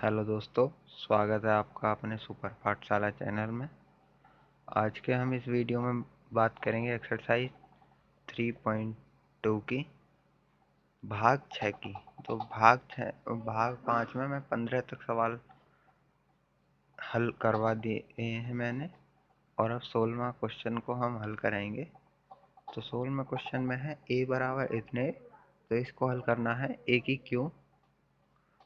Hello दोस्तों, स्वागत है आपका अपने सुपर पाठशाला चैनल में। आज के हम इस वीडियो में बात करेंगे एक्सरसाइज 3.2 की भाग 6 की। तो भाग 5 में मैं 15 तक सवाल हल करवा दिए हैं मैंने, और अब 16वां क्वेश्चन को हम हल करेंगे। तो 16वें क्वेश्चन में है a बराबर इतने, तो इसको हल करना है a की क्यू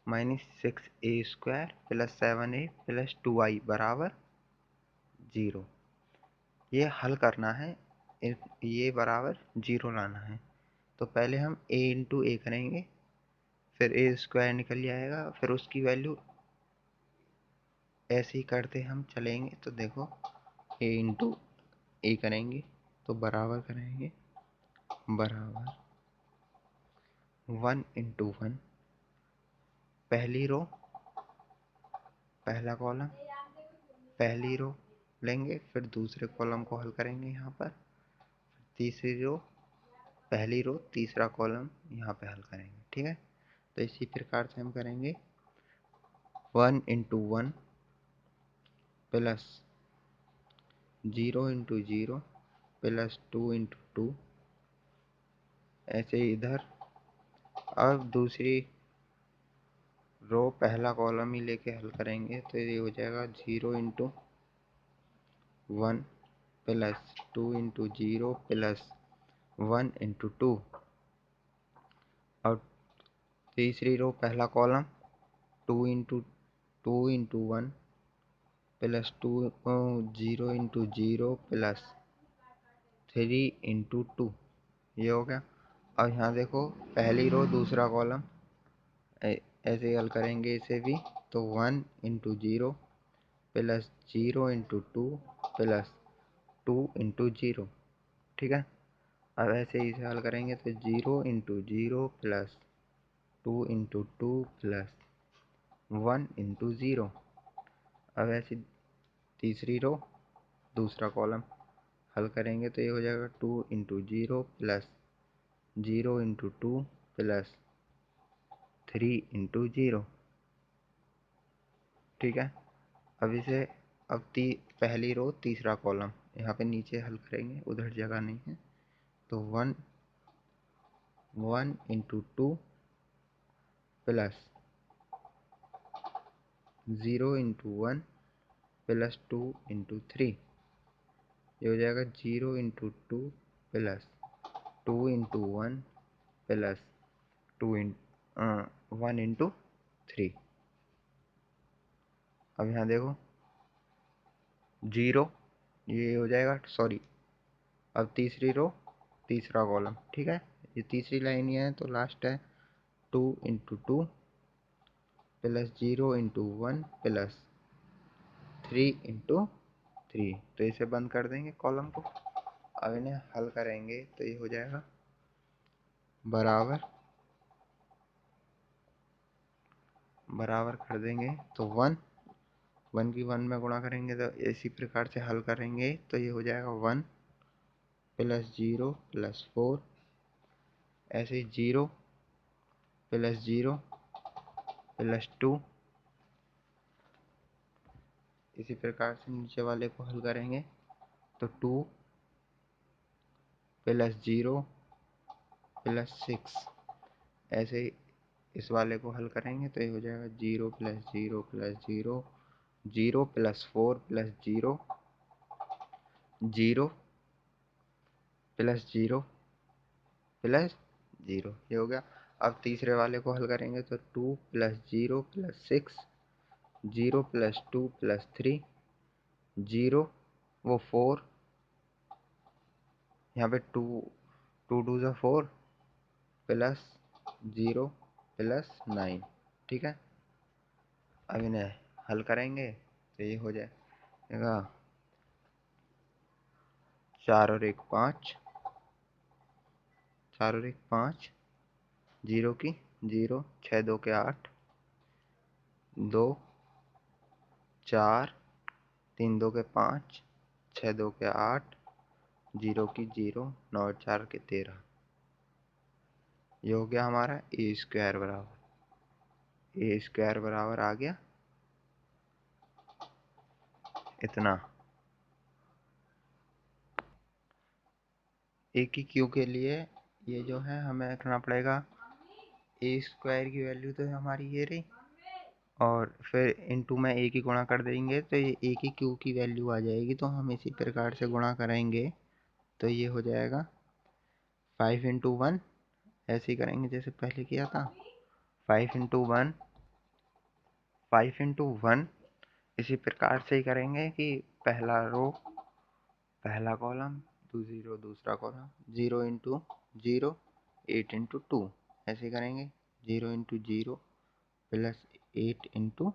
-6a² + 7a + 2i बराबर 0। ये हल करना है, ये बराबर 0 लाना है। तो पहले हम a इंटू ए करेंगे, फिर a² निकल जाएगा, फिर उसकी वैल्यू ऐसे ही करते हम चलेंगे। तो देखो a इंटू ए करेंगे तो बराबर करेंगे, बराबर 1 इंटू 1, पहली रो पहला कॉलम पहली रो लेंगे, फिर दूसरे कॉलम को हल करेंगे यहाँ पर, तीसरी रो पहली रो तीसरा कॉलम यहाँ पे हल करेंगे। ठीक है, तो इसी प्रकार से हम करेंगे 1 into 1 plus 0 into 0 plus 2 into 2, ऐसे इधर। अब दूसरी रो पहला कॉलम ही लेके हल करेंगे, तो ये हो जाएगा 0 into 1 plus 2 into 0 plus 1 into 2। और तीसरी रो पहला column 2 into 1 plus 2 0 into 0 plus 3 into 2, ये हो गया। अब यहाँ देखो पहली रो दूसरा कॉलम ऐसे हल करेंगे इसे भी, तो 1 into 0 plus 0 into 2 plus 2 into 0। ठीक है, अब ऐसे ही इसे हल करेंगे तो 0 into 0 plus 2 into 2 plus 1 into 0। अब ऐसे तीसरी रो दूसरा कॉलम हल करेंगे, तो ये हो जाएगा 2 into 0 plus 0 into 2 plus 3 into 0। ठीक है, अब इसे पहली रो तीसरा कॉलम यहाँ पे नीचे हल करेंगे, उधर जगह नहीं है। तो 1 into 2 plus 0 into 1 plus 2 into 3, ये हो जाएगा 0 into 2 plus 2 into 1 plus 1 into 3। अब यहाँ देखो 0, ये हो जाएगा, सॉरी, अब तीसरी रो तीसरा कॉलम। ठीक है, ये तीसरी लाइन ही है तो लास्ट है 2 into 2 plus 0 into 1 plus 3 into 3। तो इसे बंद कर देंगे कॉलम को। अब इन्हें हल करेंगे तो ये हो जाएगा बराबर कर देंगे, तो 1 की 1 में गुणा करेंगे, तो इसी प्रकार से हल करेंगे तो ये हो जाएगा 1 प्लस 0 प्लस 4, ऐसे ही 0 प्लस 0 प्लस 2। इसी प्रकार से नीचे वाले को हल करेंगे तो 2 प्लस 0 प्लस 6, ऐसे ही इस वाले को हल करेंगे तो ये हो जाएगा 0 plus 0 plus 0, 0 plus 4 plus 0, 0 plus 0 plus 0, ये हो गया। अब तीसरे वाले को हल करेंगे तो 2 प्लस 0 प्लस 6, 0 प्लस 2 प्लस 3, 0 वो 4, यहाँ पे 2 2 2 4 प्लस 0 प्लस 9। ठीक है, अब इन्हें हल करेंगे तो ये हो जाएगा 4 और 1 5, 4 और 1 5, 0 की 0, 6 2 के 8, 2 4, 3 2 के 5, 6 2 के 8, 0 की 0, 9 और 4 के 13। ये हो गया हमारा a² बराबर आ गया इतना ए की क्यू के लिए ये जो है हमें रखना पड़ेगा, ए स्क्वायर की वैल्यू तो हमारी ये रही, और फिर इंटू में ए की गुणा कर देंगे तो ये ए की क्यू की वैल्यू आ जाएगी। तो हम इसी प्रकार से गुणा करेंगे तो ये हो जाएगा 5 × 1, ऐसे ही करेंगे जैसे पहले किया था। 5 × 1, 5 × 1 इसी प्रकार से ही करेंगे कि पहला रो पहला कॉलम, दूसरी रो दूसरा कॉलम, 0 × 0, 8 × 2 ऐसे करेंगे। 0 × 0 प्लस 8 ×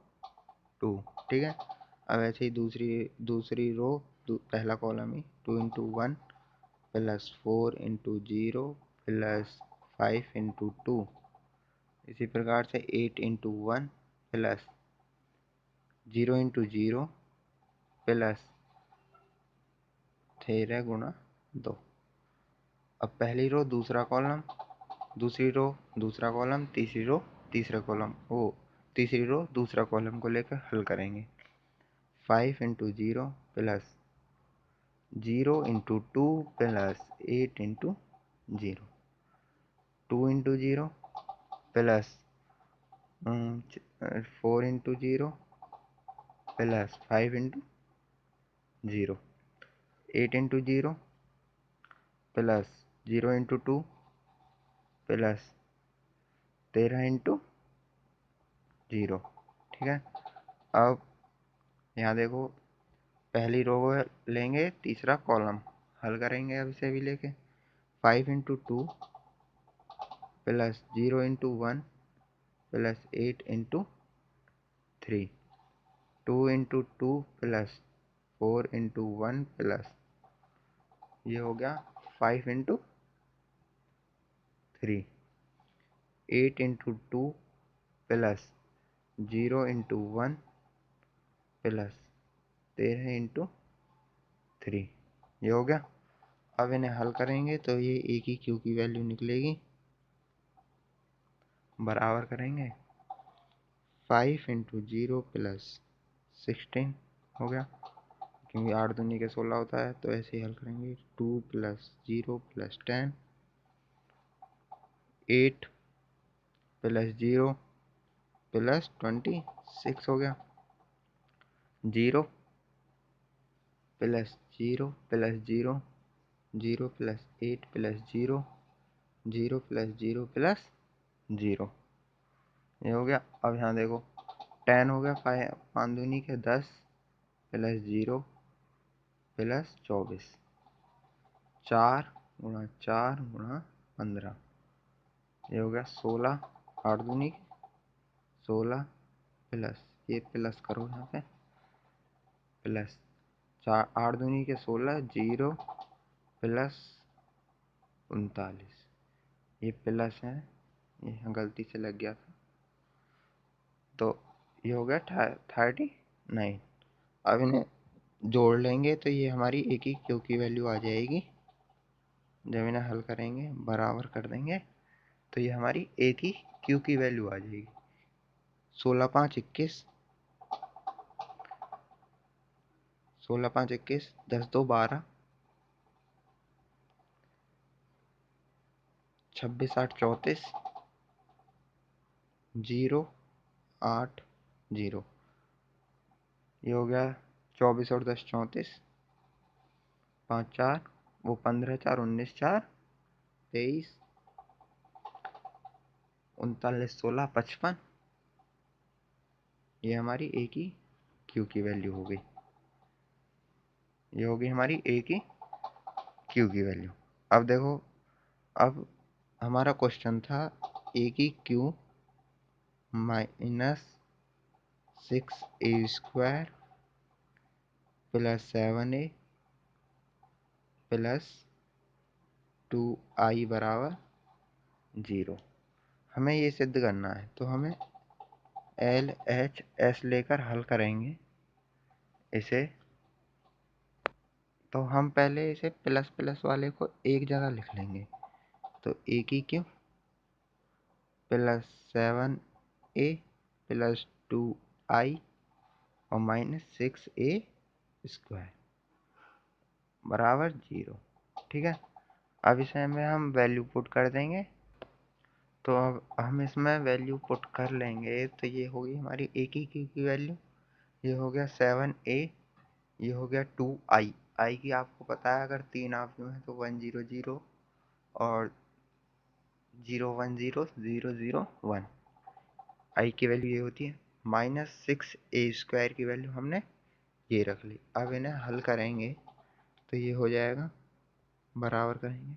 2, ठीक है। अब ऐसे ही दूसरी रो पहला कॉलम ही 2 × 1 प्लस 4 × 0 प्लस 5 × 2, इसी प्रकार से 8 × 1 प्लस 0 × 0 प्लस 13 × 2। अब पहली रो दूसरा कॉलम, दूसरी रो दूसरा कॉलम, तीसरी रो तीसरा कॉलम, तीसरी रो दूसरा कॉलम को लेकर हल करेंगे। 5 × 0 plus 0 × 2 plus 8 × 0, 2 × 0 plus 4 × 0 plus 5 × 0, 8 × 0 plus 0 × 2 plus 13 × 0, ठीक है। अब यहाँ देखो, पहली रो लेंगे, तीसरा कॉलम हल करेंगे। अब इसे भी लेके 5 × 2 प्लस 0 × 1 प्लस 8 × 3, 2 × 2 प्लस 4 × 1 प्लस ये हो गया 5 × 3, 8 × 2 प्लस 0 × 1 प्लस 13 × 3, ये हो गया। अब इन्हें हल करेंगे तो ये ए की क्यू की वैल्यू निकलेगी, बराबर करेंगे 5 × 0 प्लस 16 हो गया, क्योंकि 8 दूनी के 16 होता है। तो ऐसे ही हल करेंगे। 2 प्लस 0 प्लस 10, 8 प्लस 0 प्लस 26 हो गया। 0 plus 0 plus 0, 0 plus 8 plus 0, 0 plus 0 plus 0, ये हो गया। अब यहाँ देखो 10 हो गया, 5 दूनी के 10 प्लस 0 प्लस 24, 4 × 4 × 15, ये हो गया 16। 8 दूनी 16 प्लस ये प्लस करो यहाँ पे, प्लस 4 8 दूनी के 16, 0 प्लस 39, ये प्लस है, ये गलती से लग गया था। तो ये हो गया 39। अब इन्हें जोड़ लेंगे तो ये हमारी ए की क्यू की वैल्यू आ जाएगी। जब इन्हें हल करेंगे, बराबर कर देंगे, तो ये हमारी ए की क्यू की वैल्यू आ जाएगी। 16 × 5 = 21, 16 × 5 = 21, 10 × 2 = 12, 26 × 8 = 34, 0 8 0, ये हो गया 24 और 10 = 34, 5 4 15 4 19 4 23, 39 16 55, ये हमारी ए की क्यू की वैल्यू हो गई। ये होगी हमारी ए की क्यू की वैल्यू। अब देखो, अब हमारा क्वेश्चन था ए की Q -6a² plus 7a plus 2i बराबर 0। हमें ये सिद्ध करना है, तो हमें LHS लेकर हल करेंगे इसे। तो हम पहले इसे प्लस प्लस वाले को एक जगह लिख लेंगे। तो ए की Q plus 7a plus 2i और -6a स्क्वायर बराबर 0। ठीक है, अब इसे में हम वैल्यू पुट कर देंगे। तो अब हम इसमें वैल्यू पुट कर लेंगे, तो ये होगी हमारी ए की वैल्यू, ये हो गया 7a, ये हो गया 2i। आई की आपको पता है, अगर 3 आव्यूह है तो 1 0 0 और 0 1 0 0 0 1। आई की वैल्यू ये होती है। -6a² की वैल्यू हमने ये रख ली। अब इन्हें हल करेंगे तो ये हो जाएगा, बराबर करेंगे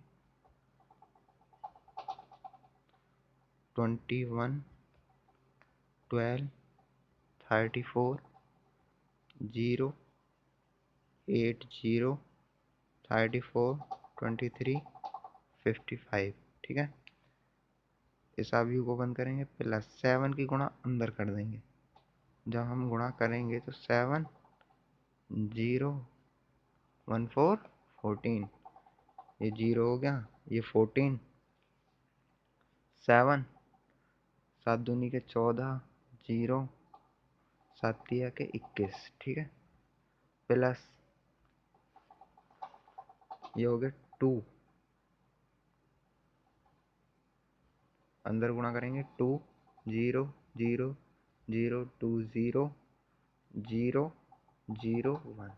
21 12 34 0 8 0 34 23 55। ठीक है, इस आव्यूह को बंद करेंगे, प्लस 7 की गुणा अंदर कर देंगे। जब हम गुणा करेंगे तो 7 0 1 4 14, ये 0 हो गया, ये 14 7 7 दूनी के 14 0 7 तिया के 21। ठीक है, प्लस ये हो गया 2, अंदर गुणा करेंगे 2 0 0 0 2 0 0 0 1।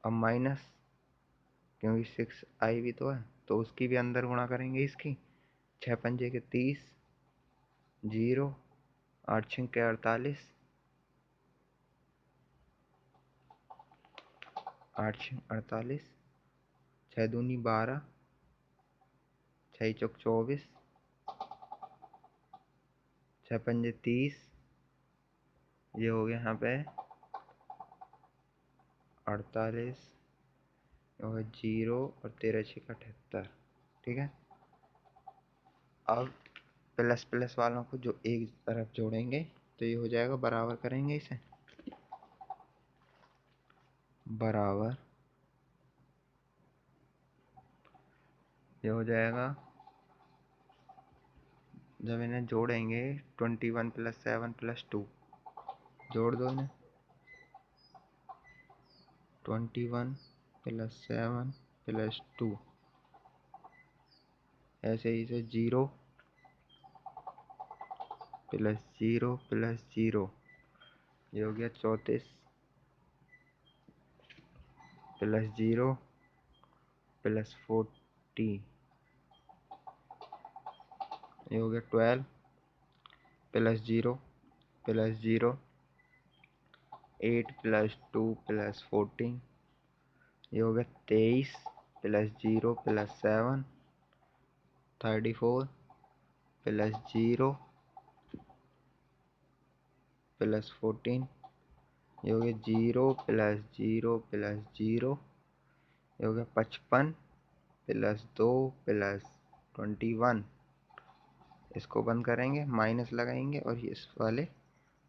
अब माइनस, क्योंकि 6i भी तो है तो उसकी भी अंदर गुणा करेंगे इसकी। 6 पंजे के 30 0 8 छः के 48 8 छः 48 6 दूनी 12 6 चौक 24 6 पंजे 30, ये हो गया यहाँ पे 48 और 0 और 13 छः 78। ठीक है, अब प्लस प्लस वालों को जो एक तरफ जोड़ेंगे तो ये हो जाएगा, बराबर करेंगे इसे, बराबर ये हो जाएगा। जब इन्हें जोड़ेंगे 21 + 7 + 2, जोड़ दो इन्हें, 21 + 7 + 2, ऐसे ही से 0 + 0 + 0, ये हो गया 34 + 0 + 40, ये हो गया 12 + 0 + 0 8 + 2 + 14, ये हो गया 23 + 0 + 7 34 + 0 + 14, ये हो गया 0 + 0 + 0, ये हो गया 55 + 2 + 21। इसको बंद करेंगे, माइनस लगाएंगे और इस वाले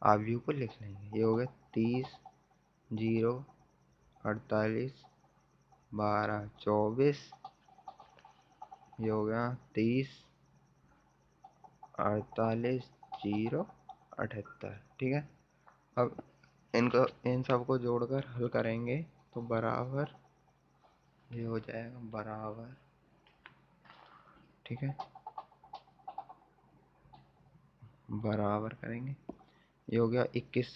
आव्यूह को लिख लेंगे। ये हो गया 30 0 48 12 24, ये हो गया 30 48 0 78। ठीक है, अब इन सबको जोड़कर हल करेंगे तो बराबर ये हो जाएगा, बराबर। ठीक है, बराबर करेंगे, ये हो गया 21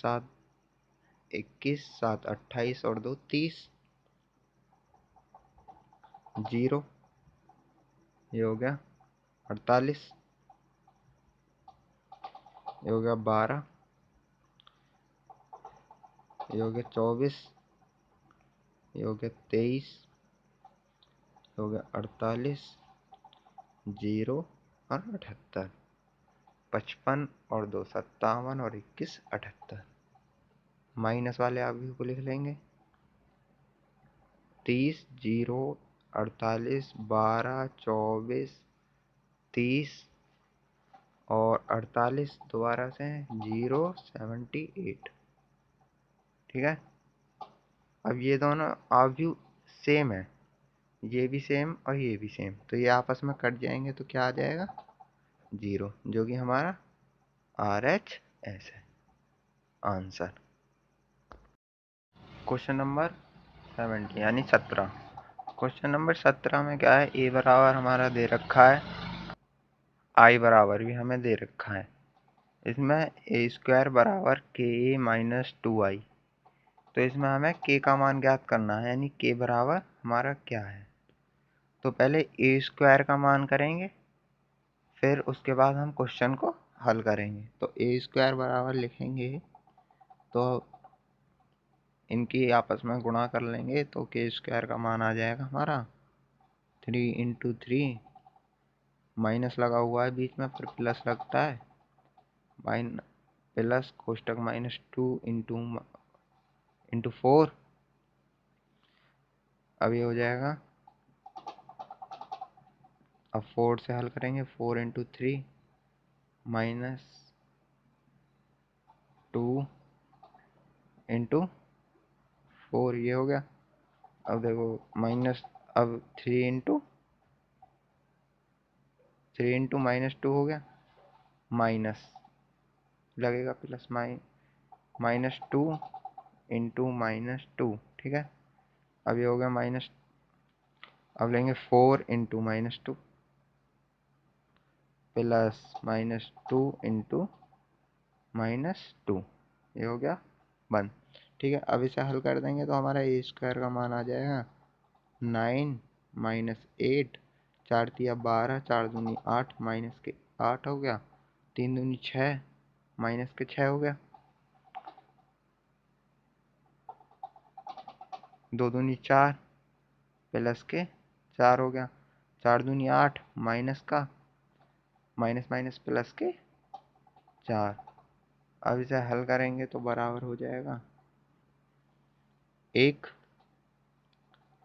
7 28 और 2 30, 0, ये हो गया 48, ये हो गया 12, ये हो गया 24, ये हो गया 23, ये हो गया 48, 0 और 78, 55 और 2 57 और 21 78। माइनस वाले आव्यूह को लिख लेंगे, 30 0 48 12 24 30 और 48 दोबारा से 0 78। ठीक है, अब ये दोनों आव्यूह सेम है, ये भी सेम और ये भी सेम, तो ये आपस में कट जाएंगे तो क्या आ जाएगा, 0, जो कि हमारा RHS है आंसर। क्वेश्चन नंबर 70 यानी 17। क्वेश्चन नंबर 17 में क्या है, ए बराबर हमारा दे रखा है, आई बराबर भी हमें दे रखा है। इसमें ए स्क्वायर बराबर के ए माइनस 2 आई। तो इसमें हमें के का मान ज्ञात करना है, यानी के बराबर हमारा क्या है। तो पहले ए स्क्वायर का मान करेंगे, फिर उसके बाद हम क्वेश्चन को हल करेंगे। तो ए स्क्वायर बराबर लिखेंगे, तो इनकी आपस में गुणा कर लेंगे, तो के स्क्वायर का मान आ जाएगा हमारा 3 × 3, माइनस लगा हुआ है बीच में, फिर प्लस लगता है, प्लस कोष्टक -2 × 4। अब ये हो जाएगा, अब 4 से हल करेंगे, 4 × 3 -2 × 4, ये हो गया। अब देखो माइनस, अब 3 × -2 हो गया, माइनस लगेगा प्लस, -2 × -2, ठीक है। अब ये हो गया माइनस, अब लेंगे 4 × -2 प्लस -2 × -2, ये हो गया 1, ठीक है। अब इसे हल कर देंगे तो हमारा ए स्क्वायर का मान आ जाएगा 9 -8, 4 × 12, 4 दूनी 8, माइनस के 8 हो गया, 3 दूनी 6, माइनस के 6 हो गया, 2 दूनी 4, प्लस के 4 हो गया, 4 दूनी 8, माइनस का माइनस माइनस प्लस के 4। अब इसे हल करेंगे तो बराबर हो जाएगा 1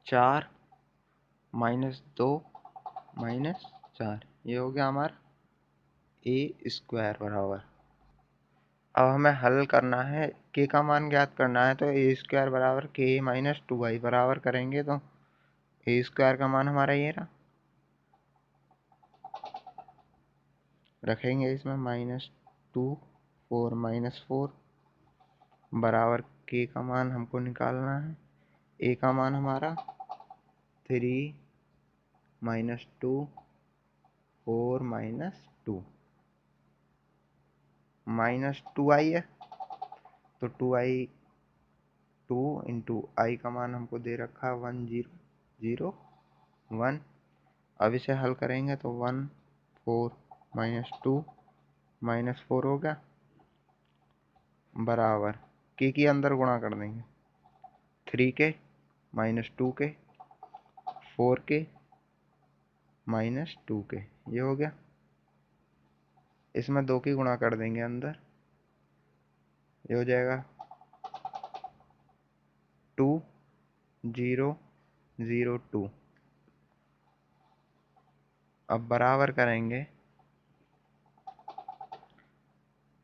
4 -2 -4, ये हो गया हमारा ए स्क्वायर बराबर। अब हमें हल करना है, के का मान ज्ञात करना है, तो ए स्क्वायर बराबर के -2आई बराबर करेंगे तो ए स्क्वायर का मान हमारा ये रहा, रखेंगे इसमें -2 4 -4 बराबर के का मान हमको निकालना है, ए का मान हमारा 3 -2 4 -2 -2i है, तो 2 × i का मान हमको दे रखा है 1 0 0 1। अब इसे हल करेंगे तो 1 4 -2 -4 हो गया, बराबर के की अंदर गुणा कर देंगे, 3 के -2 के 4 के -2 के, ये हो गया। इसमें 2 की गुणा कर देंगे अंदर, ये हो जाएगा 2 0 0 2। अब बराबर करेंगे,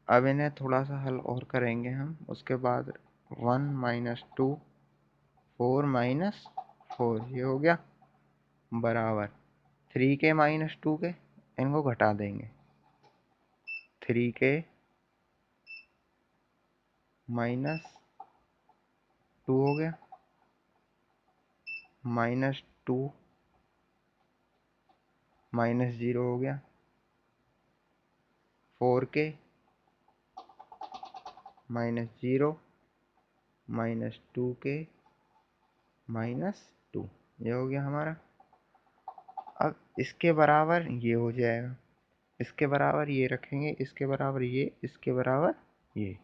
अब इन्हें थोड़ा सा हल और करेंगे हम, उसके बाद 1 -2 4 -4, ये हो गया, बराबर 3 के -2 के, इनको घटा देंगे, 3 के -2 हो गया, -2 -0 हो गया, 4 के -0 -2 के -2, ये हो गया हमारा। अब इसके बराबर ये हो जाएगा, इसके बराबर ये रखेंगे, इसके बराबर ये, इसके बराबर ये।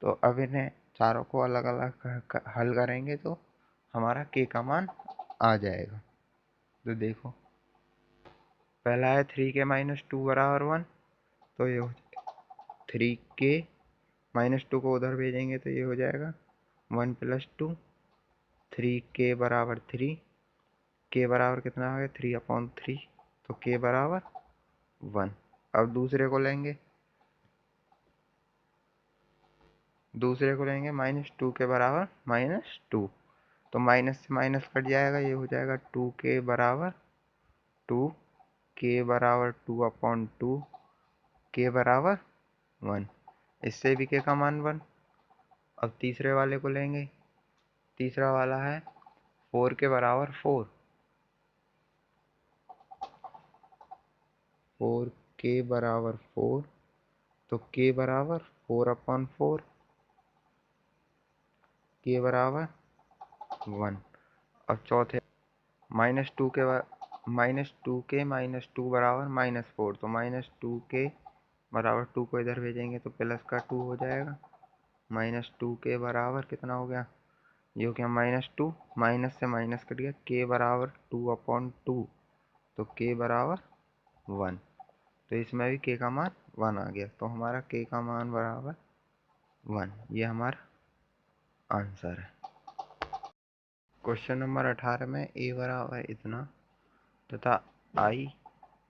तो अब इन्हें चारों को अलग अलग हल करेंगे तो हमारा के का मान आ जाएगा। तो देखो, पहला है 3 के -2 बराबर 1, तो ये हो 3 के -2 को उधर भेजेंगे तो ये हो जाएगा 1 + 2, 3 के बराबर 3, के बराबर कितना हो गया 3/3, तो के बराबर 1। अब दूसरे को लेंगे, -2 के बराबर -2, तो माइनस से माइनस कट जाएगा, ये हो जाएगा 2 के बराबर 2, के बराबर 2/2, के बराबर 1, इससे भी के का मान 1। अब तीसरे वाले को लेंगे, तीसरा वाला है 4 के बराबर 4, 4 के बराबर 4, तो के बराबर 4/4, के बराबर 1। अब चौथे -2 के -2 बराबर -4, तो -2 के बराबर 2 को इधर भेजेंगे तो प्लस का 2 हो जाएगा। -2 के बराबर कितना हो गया, ये हो गया -2, माइनस से माइनस कट गया, के बराबर 2/2, तो के बराबर 1। तो इसमें भी के का मान 1 आ गया, तो हमारा के का मान बराबर 1, ये हमारा आंसर है। क्वेश्चन नंबर 18 में ए बराबर इतना तथा आई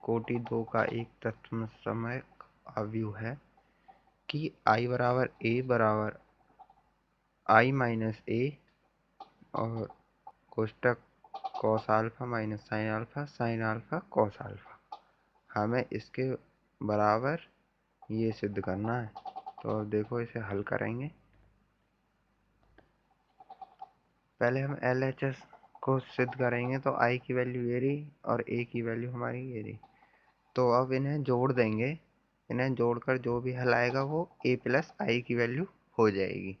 कोटि 2 का एक तत्समक अवयव है कि आई बराबर ए बराबर आई माइनस ए और कोष्टक cos alpha minus sine alpha cos alpha. हमें इसके बराबर ये सिद्ध करना है, तो अब देखो इसे हल करेंगे। पहले हम LHS को सिद्ध करेंगे, तो आई की वैल्यू ये रही और ए की वैल्यू हमारी ये रही। तो अब इन्हें जोड़ देंगे, इन्हें जोड़कर जो भी हल आएगा वो a प्लस आई की वैल्यू हो जाएगी।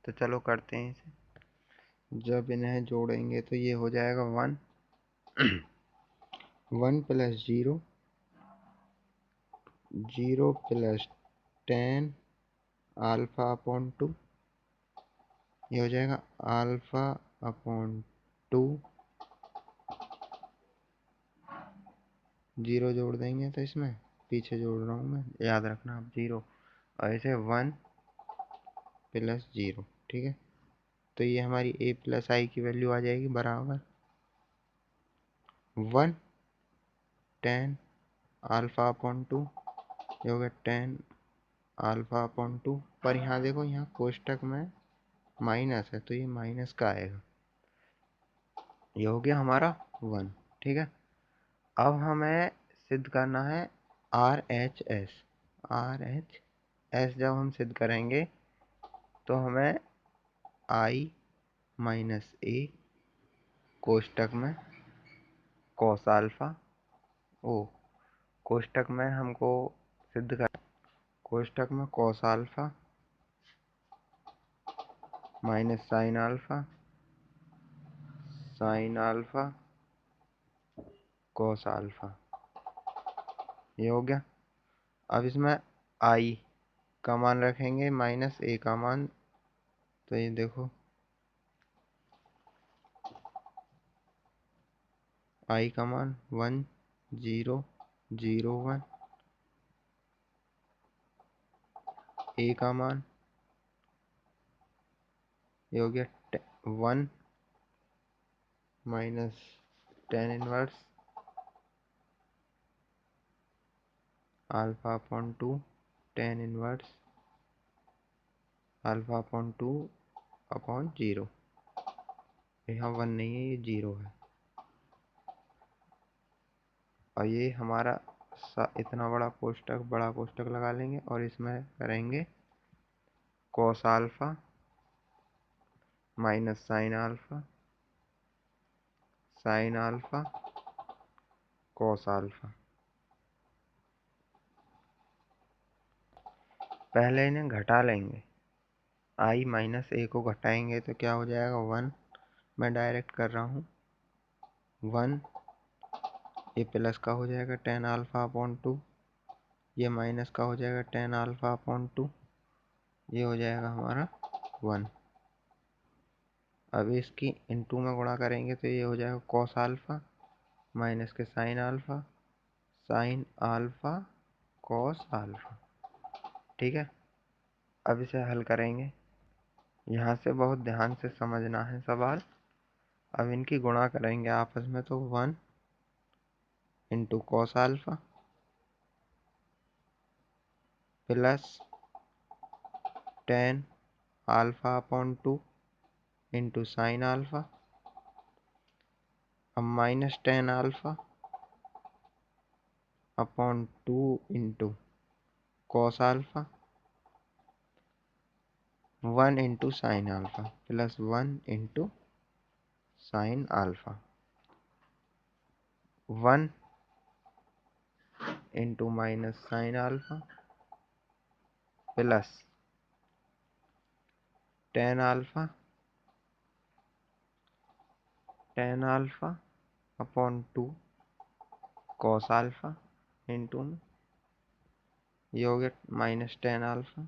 तो चलो करते हैं इसे। जब इन्हें जोड़ेंगे तो ये हो जाएगा 1 1 प्लस 0 0 प्लस 10 अल्फा अपॉन 2, ये हो जाएगा अल्फा अपॉन 2, 0 जोड़ देंगे तो इसमें पीछे जोड़ रहा हूँ मैं, याद रखना आप 0, और ऐसे 1 प्लस 0, ठीक है। तो ये हमारी a प्लस आई की वैल्यू आ जाएगी बराबर 1 10 अल्फा अपॉन 2, ये हो गया 10 अल्फा अपॉन 2। पर यहाँ देखो, यहाँ कोष्टक में माइनस है तो ये माइनस का आएगा, ये हो गया हमारा 1, ठीक है। अब हमें सिद्ध करना है RHS। RHS जब हम सिद्ध करेंगे तो हमें आई माइनस ए कोष्टक में कॉस अल्फा, ओ कोष्टक में हमको सिद्ध कर, कोष्टक में cos alpha minus sine alpha cos alpha, ये हो गया। अब इसमें आई का मान रखेंगे माइनस ए का मान, तो ये देखो आई का मान 1 0 0 1, ए का मान ये हो गया 1 minus 10 inverse alpha upon 2 10 inverse alpha upon 2 upon 0, यहाँ 1 नहीं है, ये 0 है। और ये हमारा इतना बड़ा कोष्टक लगा लेंगे और इसमें करेंगे cos alpha minus sine alpha cos alpha. पहले इन्हें घटा लेंगे, आई माइनस ए को घटाएंगे तो क्या हो जाएगा 1, मैं डायरेक्ट कर रहा हूँ 1, ये प्लस का हो जाएगा 10 अल्फा अपॉन 2, ये माइनस का हो जाएगा 10 अल्फा अपॉन 2, ये हो जाएगा हमारा 1। अब इसकी इनटू में गुणा करेंगे तो ये हो जाएगा कॉस अल्फा माइनस के साइन अल्फा कॉस अल्फा, ठीक है। अब इसे हल करेंगे, यहाँ से बहुत ध्यान से समझना है सवाल। अब इनकी गुणा करेंगे आपस में, तो 1 into cos alpha plus 10 alpha upon 2 into sine alpha, अब minus 10 alpha upon 2 into cos alpha 1 into sine alpha plus 1 into sine alpha, 1 into minus sine alpha plus ten alpha upon 2 cos alpha into में ये हो गया minus ten alpha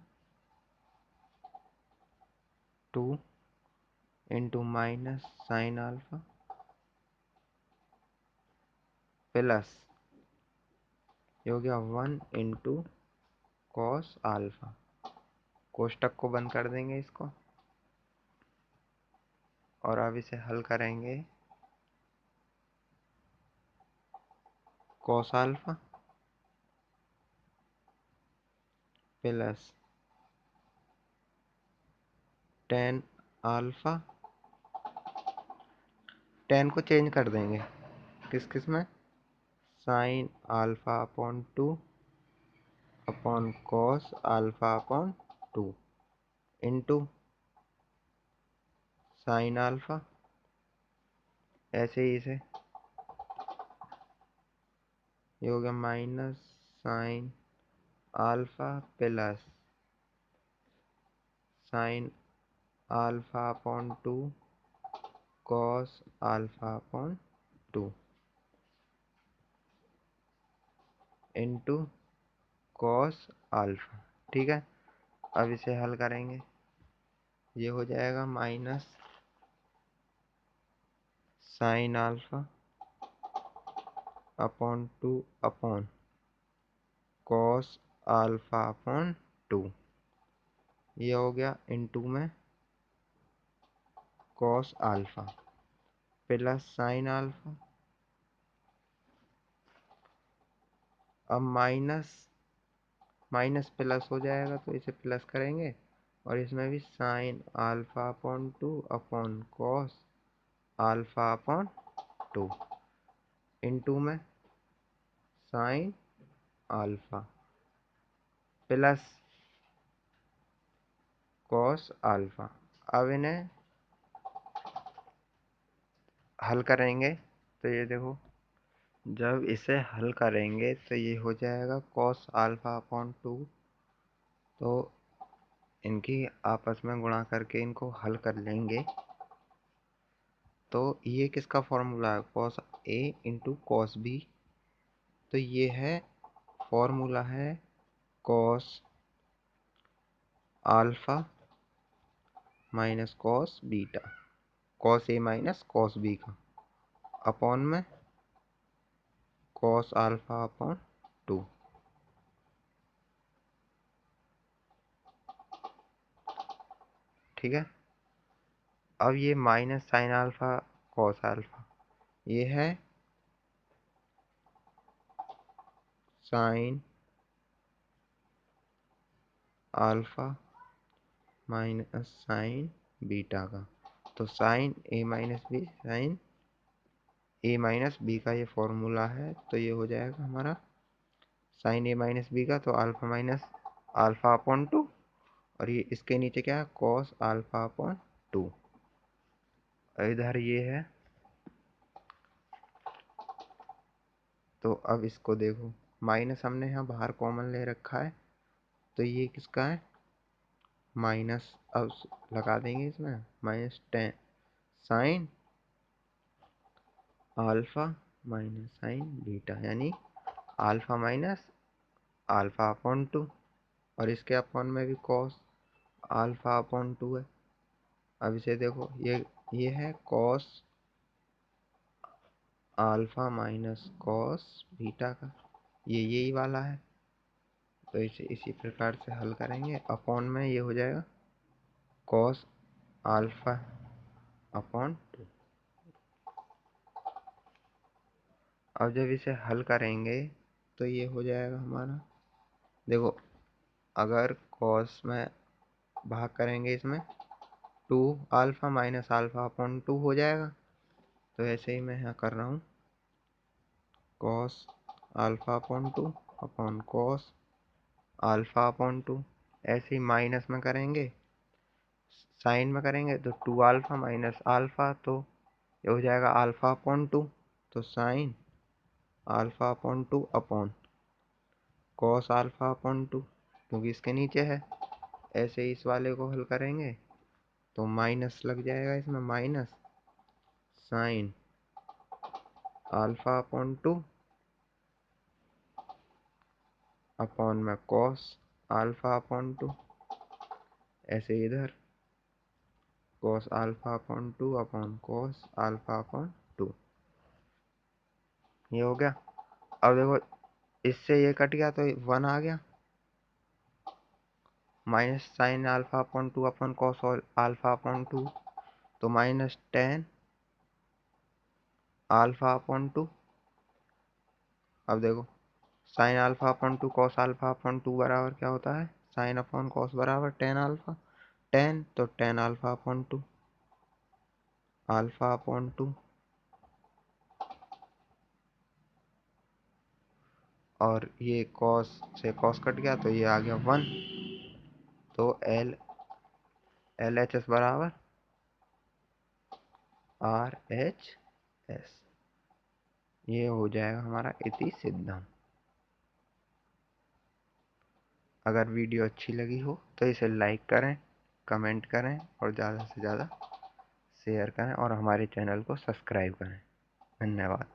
2 into minus sine alpha plus ये हो गया 1 into cos alpha. कोष्टक को बंद कर देंगे इसको और अब इसे हल करेंगे। Cos alpha plus ten alpha, ten को चेंज कर देंगे किस किस में, sine alpha upon 2 upon cos alpha upon 2 into sine alpha, ऐसे ही इसे ये हो गया minus sine alpha plus sine alpha upon 2 cos alpha upon 2 into cos alpha. ठीक है, अब इसे हल करेंगे। ये हो जाएगा minus sine alpha upon 2 upon cos alpha upon 2, ये हो गया इंटू में cos alpha plus sine alpha. अब माइनस माइनस प्लस हो जाएगा तो इसे प्लस करेंगे और इसमें भी sine alpha upon 2 upon cos alpha upon 2 into में sine alpha plus cos alpha. अब इन्हें हल करेंगे तो ये देखो, जब इसे हल करेंगे तो ये हो जाएगा कॉस अल्फा अपॉन 2, तो इनकी आपस में गुणा करके इनको हल कर लेंगे। तो ये किसका फॉर्मूला है, cos A into cos B, तो ये है फॉर्मूला है cos alpha minus cos beta, cos A minus cos B का अपॉन में कॉस अल्फा अपॉन 2। ठीक है, अब ये minus sine alpha cos alpha, ये है sine alpha minus sine beta का, तो sine A minus B, sine A minus B का ये फॉर्मूला है। तो ये हो जाएगा हमारा साइन ए माइनस बी का, तो अल्फा माइनस अल्फा अपॉन 2 और ये इसके नीचे क्या है, कॉस अल्फा अपॉन 2। इधर ये है, तो अब इसको देखो, माइनस हमने यहाँ बाहर कॉमन ले रखा है, तो ये किसका है, माइनस, अब लगा देंगे इसमें minus 10 sign alpha minus sine beta, यानी अल्फा माइनस अल्फा अपॉन 2 और इसके अपॉन में भी कॉस अल्फा अपॉन 2 है। अब इसे देखो, ये है cos alpha minus cos beta का, ये यही वाला है, तो इसे इसी प्रकार से हल करेंगे। अपॉन में ये हो जाएगा कॉस अल्फा अपॉन 2। अब जब इसे हल करेंगे तो ये हो जाएगा हमारा, देखो अगर कॉस में भाग करेंगे इसमें 2 अल्फा माइनस अल्फा अपॉन 2 हो जाएगा, तो ऐसे ही मैं यहाँ कर रहा हूँ cos alpha upon 2 upon cos alpha upon 2। ऐसे ही माइनस में करेंगे साइन में करेंगे तो 2 अल्फा माइनस अल्फा, तो ये हो जाएगा अल्फा अपॉन 2। तो sign alpha upon 2 upon cos alpha upon 2, क्योंकि इसके नीचे है। ऐसे ही इस वाले को हल करेंगे तो माइनस लग जाएगा इसमें, minus sine alpha upon 2 upon में कॉस अल्फा अपॉन 2। ऐसे इधर cos alpha upon 2 upon cos alpha upon 2। ये हो गया। अब देखो इससे ये कट गया तो 1 आ गया, minus sine alpha upon 2 upon cos alpha upon 2, तो माइनस टेन अल्फा अपॉन 2। अब देखो sign alpha upon 2 cos alpha upon 2 बराबर क्या होता है, साइन अपॉन कॉस बराबर टेन अल्फा, टेन तो ten alpha upon 2, alpha upon 2, और ये कॉस से कॉस कट गया तो ये आ गया 1। तो एल एच एस बराबर आर एच एस, ये हो जाएगा हमारा इति सिद्धम। अगर वीडियो अच्छी लगी हो तो इसे लाइक करें, कमेंट करें और ज़्यादा से ज़्यादा शेयर करें और हमारे चैनल को सब्सक्राइब करें। धन्यवाद।